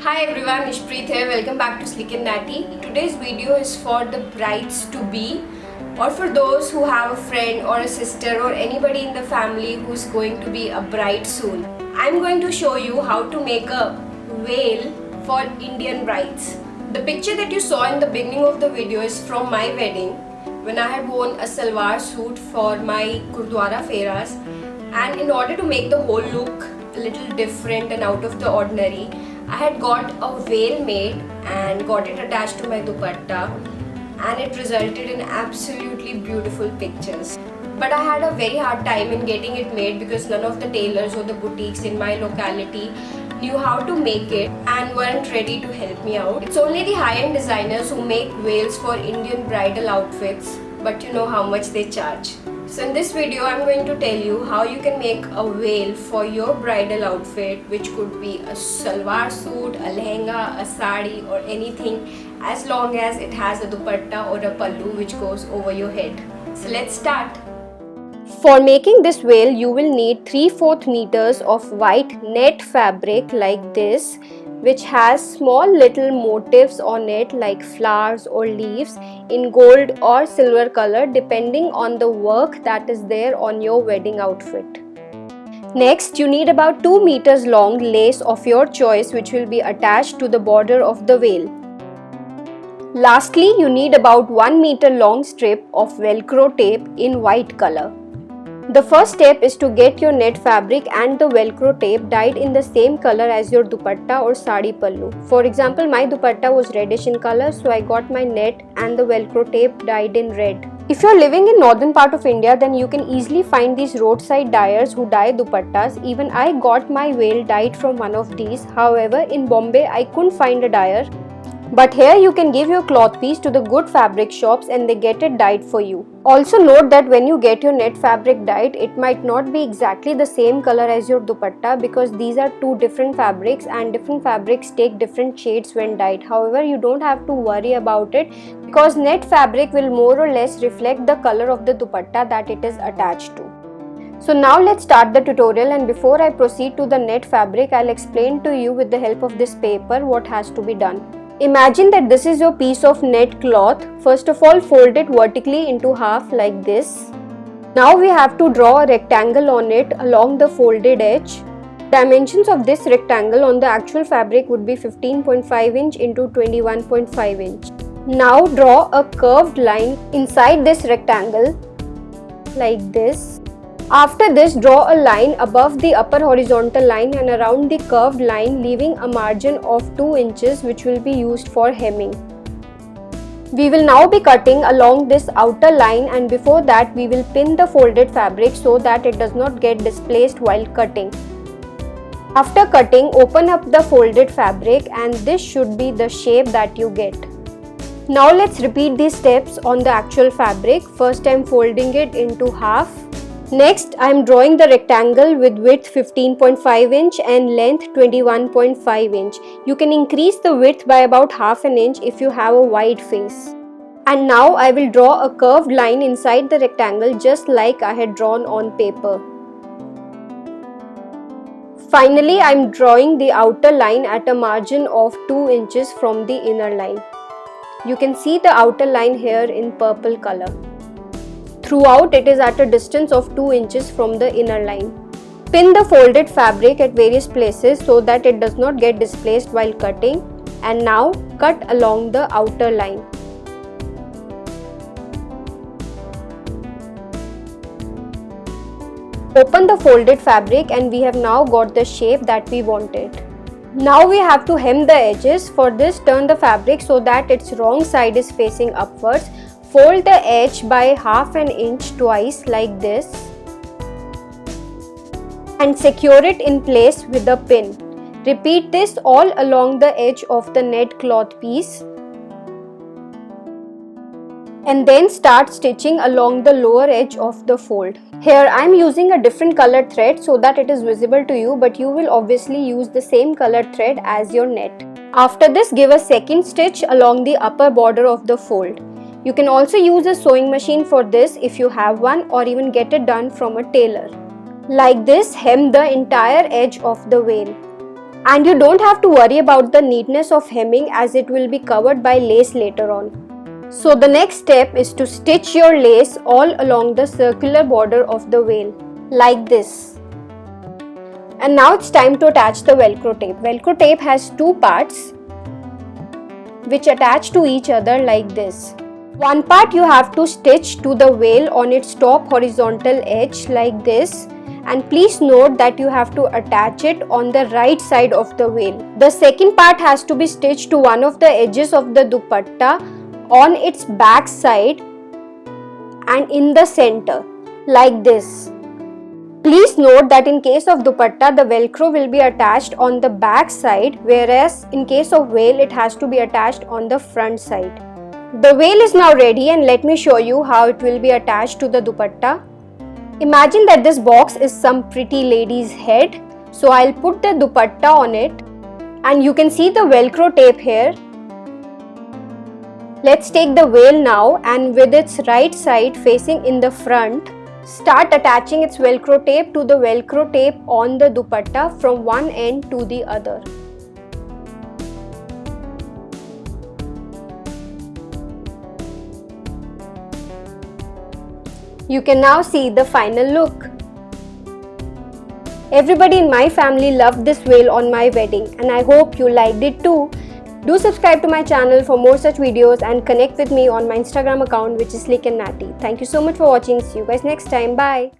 Hi everyone, Ishpreet here. Welcome back to Slick and Natty. Today's video is for the brides to be, or for those who have a friend or a sister or anybody in the family who's going to be a bride soon. I'm going to show you how to make a veil for Indian brides. The picture that you saw in the beginning of the video is from my wedding when I had worn a salwar suit for my Gurudwara Pheras, and in order to make the whole look a little different and out of the ordinary, I had got a veil made and got it attached to my dupatta, and it resulted in absolutely beautiful pictures. But I had a very hard time in getting it made because none of the tailors or the boutiques in my locality knew how to make it and weren't ready to help me out. It's only the high-end designers who make veils for Indian bridal outfits, but you know how much they charge. So in this video, I'm going to tell you how you can make a veil for your bridal outfit, which could be a salwar suit, a lehenga, a sari or anything, as long as it has a dupatta or a pallu which goes over your head. So let's start. For making this veil, you will need 3/4 meters of white net fabric like this, which has small little motifs on it like flowers or leaves in gold or silver color depending on the work that is there on your wedding outfit. Next, you need about 2 meters long lace of your choice which will be attached to the border of the veil. Lastly, you need about 1 meter long strip of velcro tape in white color. The first step is to get your net fabric and the velcro tape dyed in the same color as your dupatta or sari pallu. For example, my dupatta was reddish in color, so I got my net and the velcro tape dyed in red. If you're living in northern part of India, then you can easily find these roadside dyers who dye dupattas. Even I got my veil dyed from one of these. However, in Bombay, I couldn't find a dyer. But here you can give your cloth piece to the good fabric shops and they get it dyed for you. Also note that when you get your net fabric dyed, it might not be exactly the same color as your dupatta because these are two different fabrics and different fabrics take different shades when dyed. However, you don't have to worry about it because net fabric will more or less reflect the color of the dupatta that it is attached to. So now let's start the tutorial, and before I proceed to the net fabric, I'll explain to you with the help of this paper what has to be done. Imagine that this is your piece of net cloth. First of all, fold it vertically into half like this. Now we have to draw a rectangle on it along the folded edge. Dimensions of this rectangle on the actual fabric would be 15.5 inch into 21.5 inch. Now draw a curved line inside this rectangle like this. After this, draw a line above the upper horizontal line and around the curved line, leaving a margin of 2 inches which will be used for hemming. We will now be cutting along this outer line, and before that we will pin the folded fabric so that it does not get displaced while cutting. After cutting, open up the folded fabric and this should be the shape that you get. Now let's repeat these steps on the actual fabric. First, I am folding it into half. Next, I am drawing the rectangle with width 15.5 inch and length 21.5 inch. You can increase the width by about half an inch if you have a wide face. And now I will draw a curved line inside the rectangle just like I had drawn on paper. Finally, I am drawing the outer line at a margin of 2 inches from the inner line. You can see the outer line here in purple color. Throughout, it is at a distance of 2 inches from the inner line. Pin the folded fabric at various places so that it does not get displaced while cutting, and now cut along the outer line. Open the folded fabric and we have now got the shape that we wanted. Now we have to hem the edges. For this, turn the fabric so that its wrong side is facing upwards. Fold the edge by half an inch twice like this and secure it in place with a pin. Repeat this all along the edge of the net cloth piece and then start stitching along the lower edge of the fold. Here I am using a different colored thread so that it is visible to you, but you will obviously use the same colored thread as your net. After this, give a second stitch along the upper border of the fold. You can also use a sewing machine for this if you have one, or even get it done from a tailor. Like this, hem the entire edge of the veil. And you don't have to worry about the neatness of hemming as it will be covered by lace later on. So the next step is to stitch your lace all along the circular border of the veil, like this. And now it's time to attach the velcro tape. Velcro tape has two parts which attach to each other like this. One part you have to stitch to the veil on its top horizontal edge like this, and please note that you have to attach it on the right side of the veil. The second part has to be stitched to one of the edges of the dupatta on its back side and in the center like this. Please note that in case of dupatta, the velcro will be attached on the back side, whereas in case of veil, it has to be attached on the front side. The veil is now ready, and let me show you how it will be attached to the dupatta. Imagine that this box is some pretty lady's head. So I'll put the dupatta on it, and you can see the velcro tape here. Let's take the veil now, and with its right side facing in the front, start attaching its velcro tape to the velcro tape on the dupatta from one end to the other. You can now see the final look. Everybody in my family loved this veil on my wedding, and I hope you liked it too. Do subscribe to my channel for more such videos and connect with me on my Instagram account, which is Natty. Thank you so much for watching. See you guys next time. Bye.